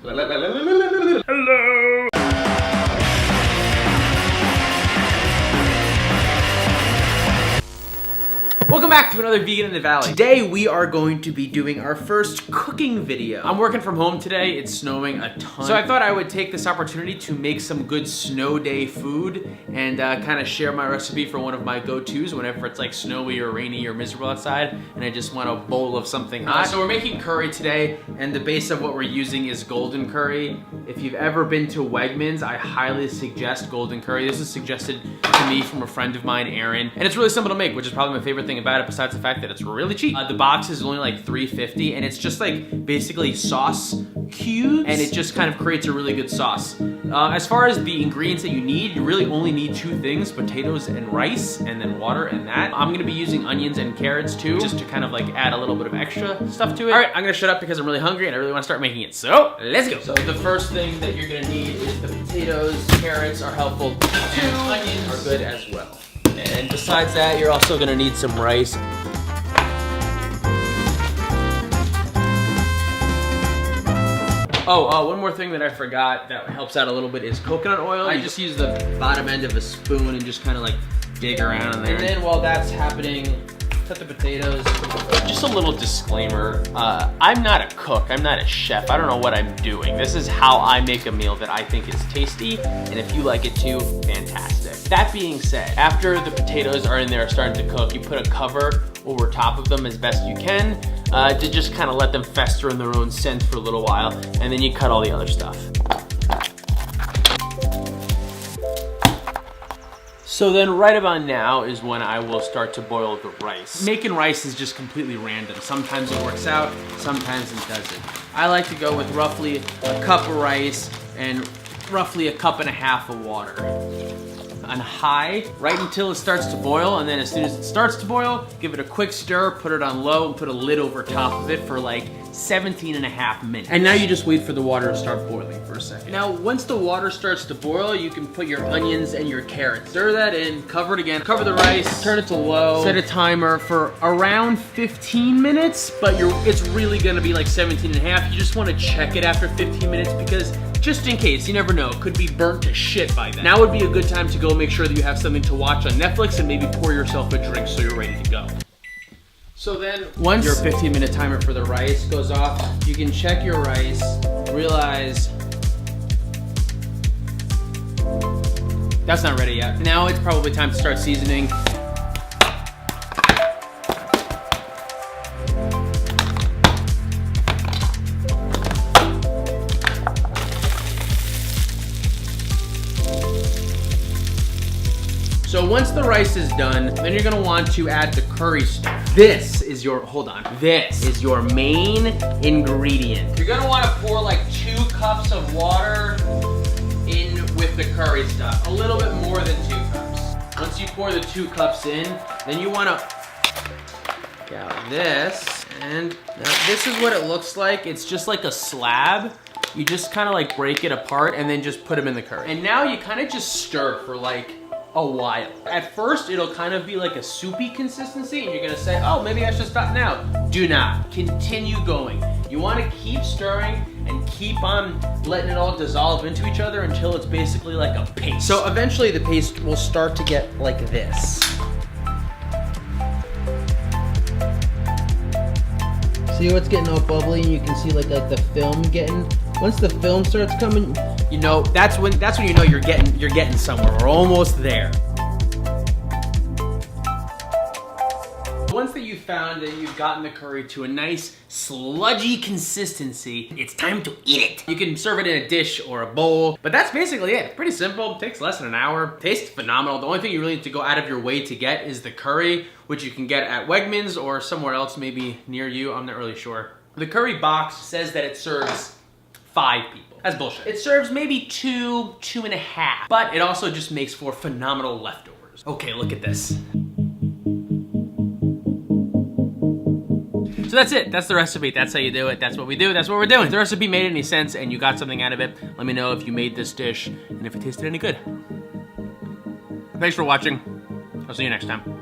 Hello. Welcome back to another Vegan in the Valley. Today we are going to be doing our first cooking video. I'm working from home today, it's snowing a ton. So I thought I would take this opportunity to make some good snow day food and kind of share my recipe for one of my go-tos whenever it's like snowy or rainy or miserable outside and I just want a bowl of something hot. So we're making curry today and the base of what we're using is golden curry. If you've ever been to Wegmans, I highly suggest golden curry. This was suggested to me from a friend of mine, Aaron, and it's really simple to make, which is probably my favorite thing about it besides the fact that it's really cheap. The box is only like $3.50 and it's just like basically sauce cubes and it just kind of creates a really good sauce. As far as the ingredients that you need, you really only need two things, potatoes and rice, and then water and that. I'm gonna be using onions and carrots too, just to kind of like add a little bit of extra stuff to it. All right, I'm gonna shut up because I'm really hungry and I really wanna start making it. So, let's go. So the first thing that you're gonna need is the potatoes. Carrots are helpful too, onions are good as well. And besides that, you're also gonna need some rice. Oh, one more thing that I forgot that helps out a little bit is coconut oil. I just use the bottom end of a spoon and just kind of like dig around in there. And then while that's happening, cut the potatoes. Just a little disclaimer, I'm not a cook, I'm not a chef, I don't know what I'm doing. This is how I make a meal that I think is tasty, and if you like it too, fantastic. That being said, after the potatoes are in there starting to cook, you put a cover over top of them as best you can to just kind of let them fester in their own scent for a little while, and then you cut all the other stuff. So then right about now is when I will start to boil the rice. Making rice is just completely random. Sometimes it works out, sometimes it doesn't. I like to go with roughly a cup of rice and roughly a cup and a half of water. On high, right until it starts to boil, and then as soon as it starts to boil, give it a quick stir, put it on low, and put a lid over top of it for like 17.5 minutes. And now you just wait for the water to start boiling for a second. Now, once the water starts to boil, you can put your onions and your carrots. Stir that in, cover it again, cover the rice, turn it to low, set a timer for around 15 minutes, but it's really gonna be like 17.5. You just wanna check it after 15 minutes because just in case, you never know, it could be burnt to shit by then. Now would be a good time to go make sure that you have something to watch on Netflix and maybe pour yourself a drink so you're ready to go. So then, once your 15-minute timer for the rice goes off, you can check your rice, realize that's not ready yet. Now it's probably time to start seasoning. So once the rice is done, then you're gonna want to add the curry stuff. This is your main ingredient. You're gonna wanna pour like 2 cups of water in with the curry stuff. A little bit more than 2 cups. Once you pour the 2 cups in, then you wanna get out this, and now this is what it looks like. It's just like a slab. You just kind of like break it apart and then just put them in the curry. And now you kind of just stir for like a while. At first, it'll kind of be like a soupy consistency and you're gonna say, oh, maybe I should stop now. Do not, continue going. You wanna keep stirring and keep on letting it all dissolve into each other until it's basically like a paste. So eventually the paste will start to get like this. See what's getting all bubbly and you can see like the film getting, once the film starts coming, you know, that's when you know you're getting somewhere. We're almost there. Once that you've found that you've gotten the curry to a nice sludgy consistency, it's time to eat it. You can serve it in a dish or a bowl, but that's basically it. Pretty simple, it takes less than an hour. Tastes phenomenal. The only thing you really need to go out of your way to get is the curry, which you can get at Wegmans or somewhere else maybe near you, I'm not really sure. The curry box says that it serves 5 people. That's bullshit. It serves maybe 2, 2.5, but it also just makes for phenomenal leftovers. Okay, look at this. So that's it, that's the recipe, that's how you do it, that's what we do, that's what we're doing. If the recipe made any sense and you got something out of it, let me know if you made this dish and if it tasted any good. Thanks for watching, I'll see you next time.